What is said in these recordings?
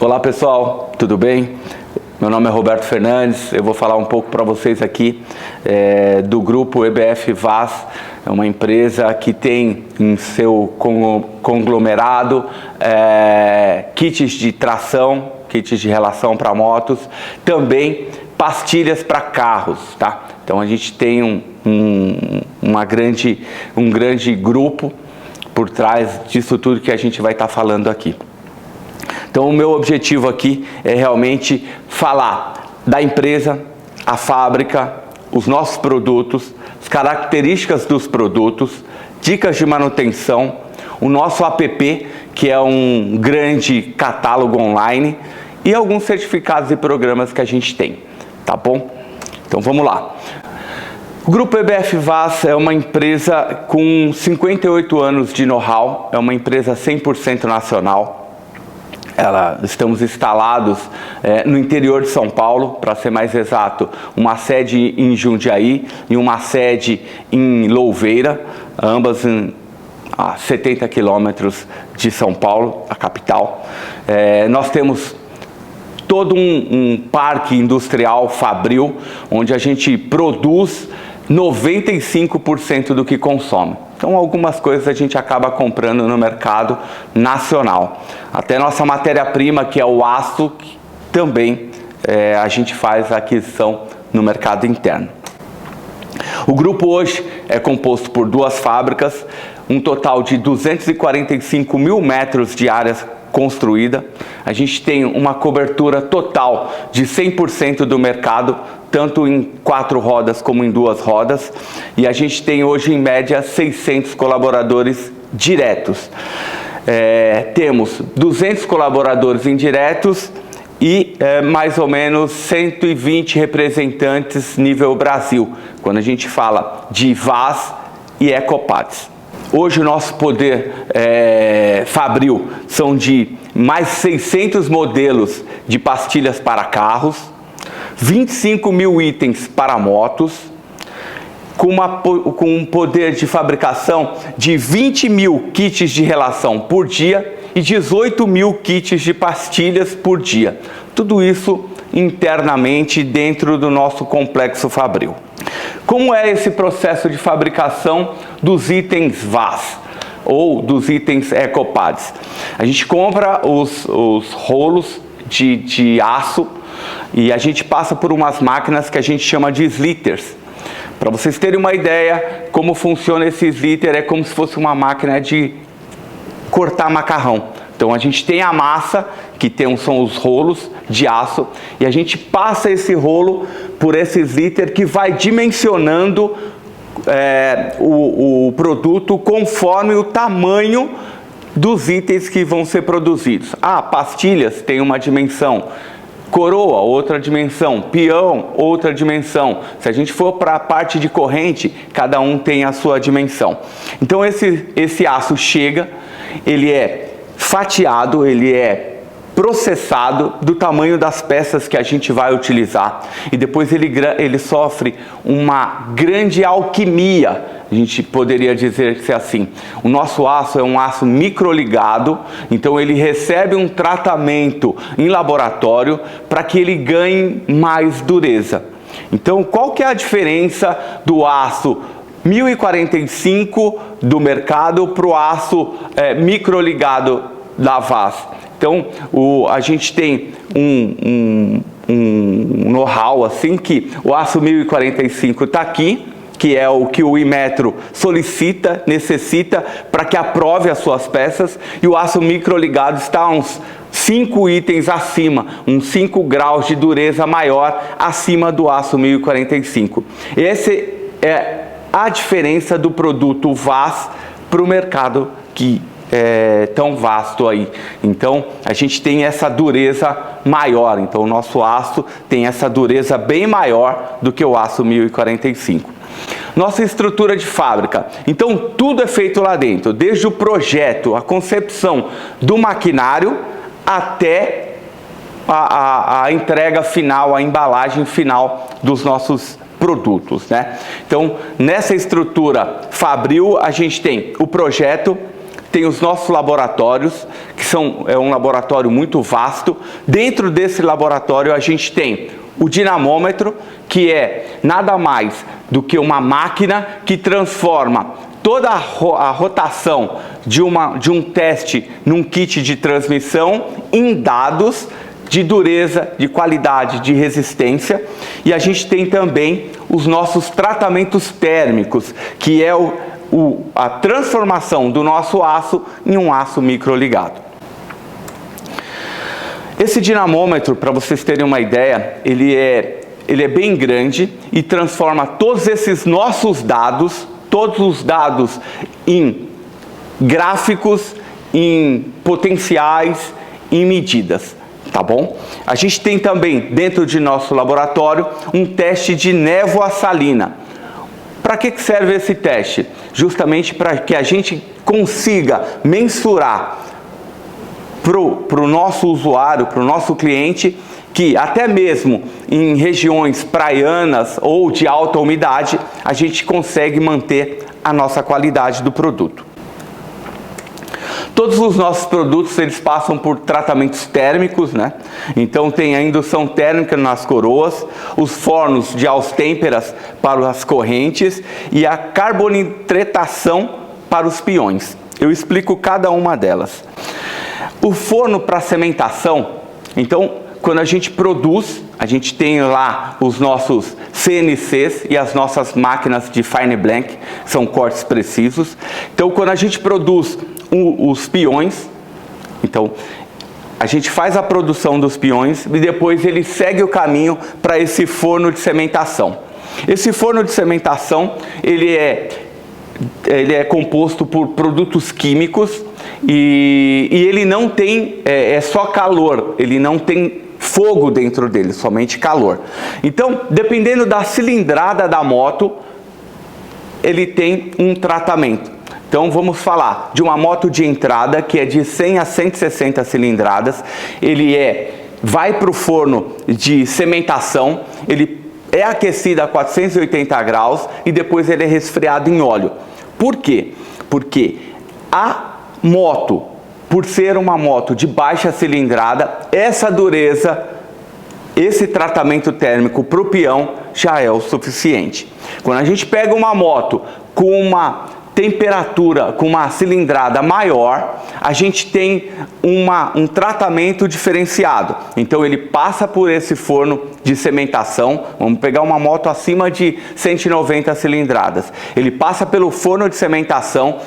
Olá pessoal, tudo bem? Meu nome é Roberto Fernandes, eu vou falar um pouco para vocês aqui do grupo EBF Vaz. É uma empresa que tem em seu conglomerado kits de tração, kits de relação para motos, também pastilhas para carros, tá? Então a gente tem um grande grupo por trás disso tudo que a gente vai estar falando aqui. Então o meu objetivo aqui é realmente falar da empresa, a fábrica, os nossos produtos, as características dos produtos, dicas de manutenção, o nosso app, que é um grande catálogo online, e alguns certificados e programas que a gente tem, tá bom? Então vamos lá. O Grupo EBF Vaz é uma empresa com 58 anos de know-how, é uma empresa 100% nacional. Estamos instalados no interior de São Paulo, para ser mais exato, uma sede em Jundiaí e uma sede em Louveira, ambas a 70 quilômetros de São Paulo, a capital. Nós temos todo um parque industrial fabril, onde a gente produz 95% do que consome. Então algumas coisas a gente acaba comprando no mercado nacional. Até nossa matéria-prima, que é o aço, também a gente faz a aquisição no mercado interno. O grupo hoje é composto por 2 fábricas, um total de 245 mil metros de área construída. A gente tem uma cobertura total de 100% do mercado, tanto em 4 rodas como em 2 rodas, e a gente tem hoje em média 600 colaboradores diretos. Temos 200 colaboradores indiretos e mais ou menos 120 representantes nível Brasil, quando a gente fala de Vaz e Ecopads. Hoje o nosso poder fabril são de mais 600 modelos de pastilhas para carros, 25 mil itens para motos, com um poder de fabricação de 20 mil kits de relação por dia e 18 mil kits de pastilhas por dia. Tudo isso internamente dentro do nosso complexo fabril. Como é esse processo de fabricação dos itens Vaz ou dos itens Ecopads? A gente compra os rolos de aço e a gente passa por umas máquinas que a gente chama de slitters. Para vocês terem uma ideia como funciona esse slitter, é como se fosse uma máquina de cortar macarrão. Então a gente tem a massa, que são os rolos de aço, e a gente passa esse rolo por esse slitter que vai dimensionando o produto conforme o tamanho dos itens que vão ser produzidos. Pastilhas tem uma dimensão, coroa, outra dimensão, peão, outra dimensão. Se a gente for para a parte de corrente, cada um tem a sua dimensão. Então esse aço chega, ele é fatiado, ele é processado do tamanho das peças que a gente vai utilizar, e depois ele sofre uma grande alquimia, a gente poderia dizer assim. O nosso aço é um aço microligado, então ele recebe um tratamento em laboratório para que ele ganhe mais dureza. Então qual que é a diferença do aço 1045 do mercado para o aço microligado da Vaz? Então a gente tem um know-how assim, que o aço 1045 está aqui, que é o que o Inmetro solicita, necessita para que aprove as suas peças, e o aço microligado está uns 5 itens acima, uns 5 graus de dureza maior acima do aço 1045. Essa é a diferença do produto Vaz para o mercado que é tão vasto aí. Então a gente tem essa dureza maior, então o nosso aço tem essa dureza bem maior do que o aço 1045. Nossa estrutura de fábrica, então tudo é feito lá dentro, desde o projeto, a concepção do maquinário até a entrega final, a embalagem final dos nossos produtos, né? Então nessa estrutura fabril a gente tem o projeto, tem os nossos laboratórios, é um laboratório muito vasto. Dentro desse laboratório a gente tem o dinamômetro, que é nada mais do que uma máquina que transforma toda a rotação de um teste num kit de transmissão em dados de dureza, de qualidade, de resistência. E a gente tem também os nossos tratamentos térmicos, que é a transformação do nosso aço em um aço microligado. Esse dinamômetro, para vocês terem uma ideia, ele é bem grande e transforma todos esses nossos dados, todos os dados em gráficos, em potenciais, em medidas, tá bom? A gente tem também, dentro de nosso laboratório, um teste de névoa salina. Para que serve esse teste? Justamente para que a gente consiga mensurar para o nosso usuário, para o nosso cliente, que até mesmo em regiões praianas ou de alta umidade, a gente consegue manter a nossa qualidade do produto. Todos os nossos produtos, eles passam por tratamentos térmicos, né? Então tem a indução térmica nas coroas, os fornos de austêmperas para as correntes e a carbonitretação para os peões. Eu explico cada uma delas. O forno para cementação, então, quando a gente produz, a gente tem lá os nossos CNCs e as nossas máquinas de fine blank, são cortes precisos. Então, quando a gente produz os peões, então, a gente faz a produção dos peões e depois ele segue o caminho para esse forno de cementação. Esse forno de cementação, ele é composto por produtos químicos e ele não tem, é só calor, ele não tem fogo dentro dele, somente calor. Então, dependendo da cilindrada da moto, ele tem um tratamento. Então, vamos falar de uma moto de entrada que é de 100 a 160 cilindradas, vai para o forno de cementação, ele é aquecido a 480 graus e depois ele é resfriado em óleo. Por quê? Porque a moto, por ser uma moto de baixa cilindrada, essa dureza, esse tratamento térmico para o peão já é o suficiente. Quando a gente pega uma moto com uma temperatura, com uma cilindrada maior, a gente tem um tratamento diferenciado. Então ele passa por esse forno de cementação, vamos pegar uma moto acima de 190 cilindradas. Ele passa pelo forno de cementação,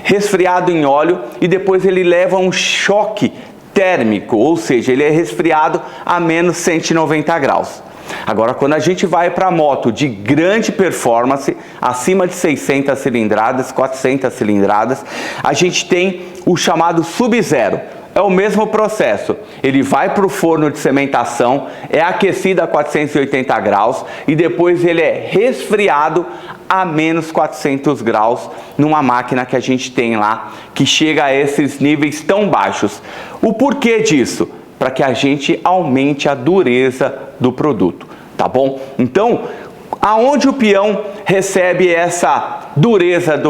resfriado em óleo, e depois ele leva um choque térmico, ou seja, ele é resfriado a menos 190 graus. Agora, quando a gente vai para a moto de grande performance, acima de 600 cilindradas, 400 cilindradas, a gente tem o chamado Sub-Zero. É o mesmo processo, ele vai para o forno de cementação, é aquecido a 480 graus e depois ele é resfriado a menos 400 graus numa máquina que a gente tem lá, que chega a esses níveis tão baixos. O porquê disso? Para que a gente aumente a dureza do produto, tá bom? Então, aonde o peão recebe essa dureza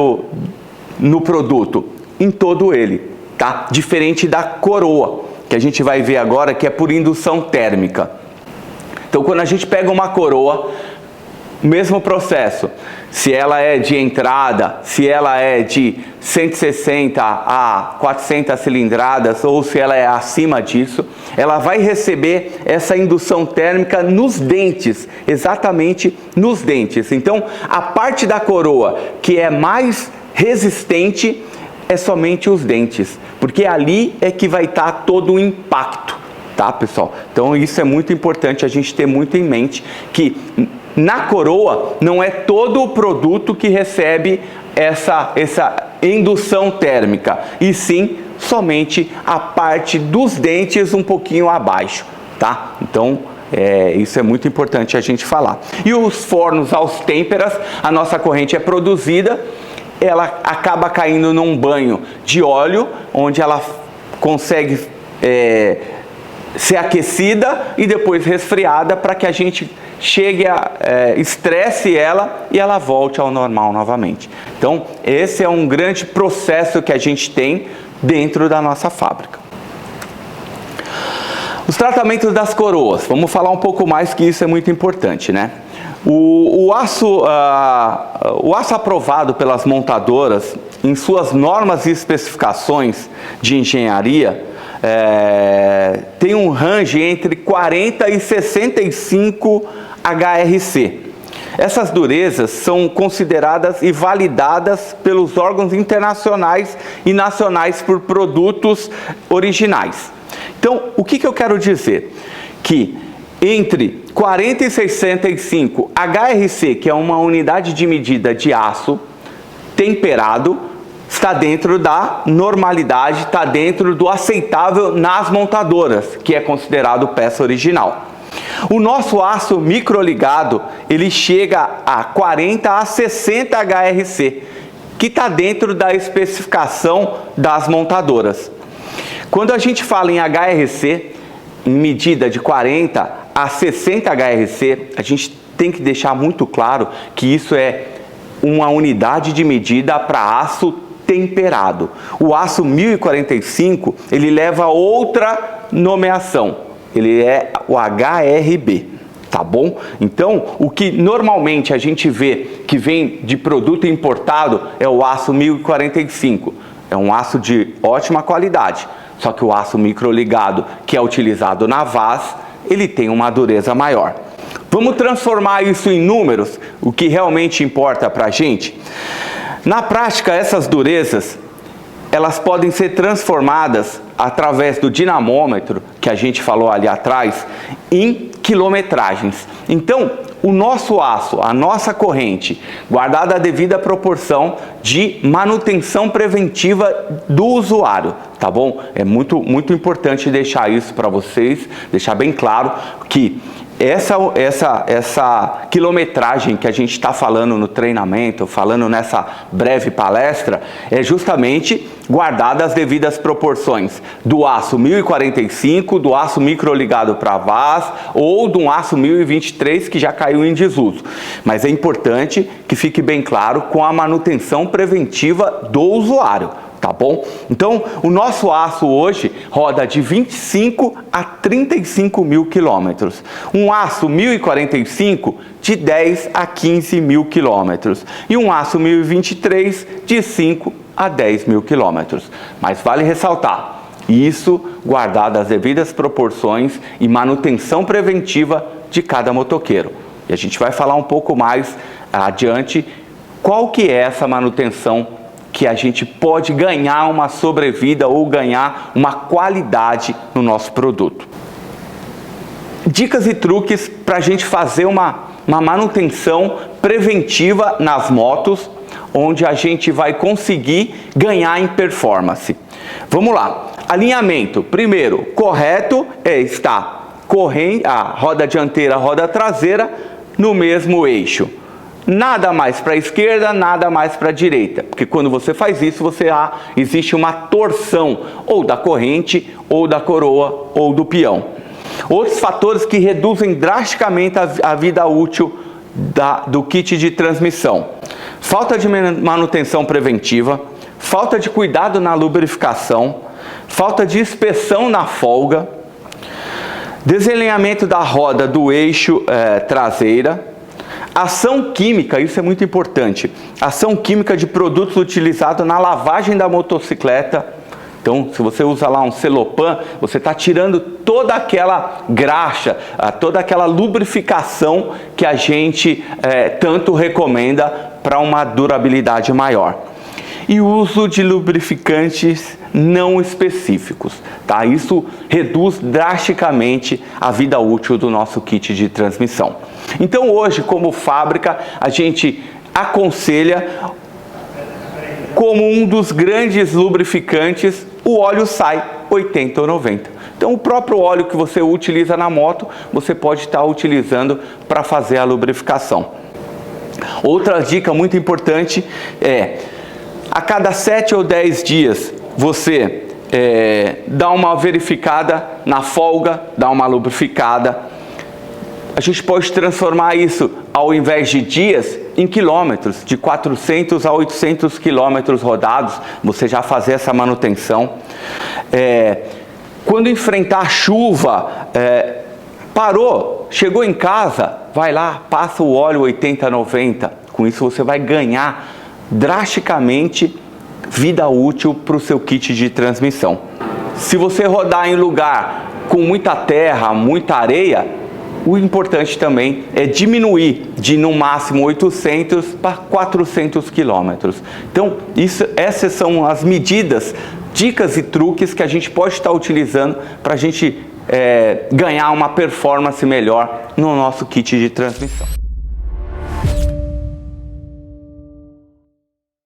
no produto? Em todo ele, tá? Diferente da coroa, que a gente vai ver agora, que é por indução térmica. Então, quando a gente pega uma coroa, mesmo processo, se ela é de entrada, se ela é de 160 a 400 cilindradas ou se ela é acima disso, ela vai receber essa indução térmica nos dentes, exatamente nos dentes. Então, a parte da coroa que é mais resistente é somente os dentes, porque ali é que vai estar todo o impacto, tá, pessoal? Então, isso é muito importante a gente ter muito em mente, que na coroa não é todo o produto que recebe essa indução térmica, e sim somente a parte dos dentes um pouquinho abaixo, tá? Então, isso é muito importante a gente falar. E os fornos austêmperas, a nossa corrente é produzida, ela acaba caindo num banho de óleo, onde ela consegue ser aquecida e depois resfriada para que a gente chegue a estresse ela e ela volte ao normal novamente. Então, esse é um grande processo que a gente tem dentro da nossa fábrica. Os tratamentos das coroas, vamos falar um pouco mais, que isso é muito importante, né? O aço aprovado pelas montadoras em suas normas e especificações de engenharia tem um range entre 40 e 65 HRC. Essas durezas são consideradas e validadas pelos órgãos internacionais e nacionais por produtos originais. Então, o que eu quero dizer? Que entre 40 e 65 HRC, que é uma unidade de medida de aço temperado, está dentro da normalidade, está dentro do aceitável nas montadoras, que é considerado peça original. O nosso aço microligado, ele chega a 40 a 60 HRC, que está dentro da especificação das montadoras. Quando a gente fala em HRC, em medida de 40 a 60 HRC, a gente tem que deixar muito claro que isso é uma unidade de medida para aço temperado. O aço 1045, ele leva outra nomeação, ele é o HRB, tá bom? Então, o que normalmente a gente vê que vem de produto importado é o aço 1045, é um aço de ótima qualidade, só que o aço microligado, que é utilizado na Vaz, ele tem uma dureza maior. Vamos transformar isso em números, o que realmente importa para a gente? Na prática, essas durezas, elas podem ser transformadas através do dinamômetro, que a gente falou ali atrás, em quilometragens. Então, o nosso aço, a nossa corrente, guardada a devida proporção de manutenção preventiva do usuário, tá bom? É muito importante deixar isso para vocês, deixar bem claro que essa quilometragem que a gente está falando no treinamento, falando nessa breve palestra, é justamente guardada as devidas proporções do aço 1045, do aço microligado para Vaz ou do aço 1023 que já caiu em desuso. Mas é importante que fique bem claro com a manutenção preventiva do usuário. Tá bom? Então, o nosso aço hoje roda de 25 a 35 mil quilômetros. Um aço 1045 de 10 a 15 mil quilômetros. E um aço 1023 de 5 a 10 mil quilômetros. Mas vale ressaltar, isso guardado as devidas proporções e manutenção preventiva de cada motoqueiro. E a gente vai falar um pouco mais adiante qual que é essa manutenção que a gente pode ganhar uma sobrevida ou ganhar uma qualidade no nosso produto. Dicas e truques para a gente fazer uma manutenção preventiva nas motos, onde a gente vai conseguir ganhar em performance. Vamos lá. Alinhamento. Primeiro, correto está a roda dianteira, a roda traseira no mesmo eixo. Nada mais para a esquerda, nada mais para a direita, porque quando você faz isso, existe uma torção ou da corrente, ou da coroa, ou do peão. Outros fatores que reduzem drasticamente a vida útil do kit de transmissão: falta de manutenção preventiva, falta de cuidado na lubrificação, falta de inspeção na folga, desalinhamento da roda do eixo traseira, ação química, isso é muito importante, ação química de produtos utilizados na lavagem da motocicleta. Então, se você usa lá um Celopan, você está tirando toda aquela graxa, toda aquela lubrificação que a gente tanto recomenda para uma durabilidade maior. E o uso de lubrificantes não específicos, tá? Isso reduz drasticamente a vida útil do nosso kit de transmissão. Então hoje, como fábrica, a gente aconselha como um dos grandes lubrificantes o óleo SAI 80 ou 90. Então o próprio óleo que você utiliza na moto, você pode estar utilizando para fazer a lubrificação. Outra dica muito importante é: a cada 7 ou 10 dias você dar uma verificada na folga, dar uma lubrificada. A gente pode transformar isso, ao invés de dias, em quilômetros, de 400 a 800 quilômetros rodados, você já fazer essa manutenção. Quando enfrentar chuva, parou, chegou em casa, vai lá, passa o óleo 80-90. Com isso você vai ganhar drasticamente vida útil para o seu kit de transmissão. Se você rodar em lugar com muita terra, muita areia, o importante também é diminuir de no máximo 800 para 400 quilômetros. Então, essas são as medidas, dicas e truques que a gente pode estar utilizando para a gente ganhar uma performance melhor no nosso kit de transmissão.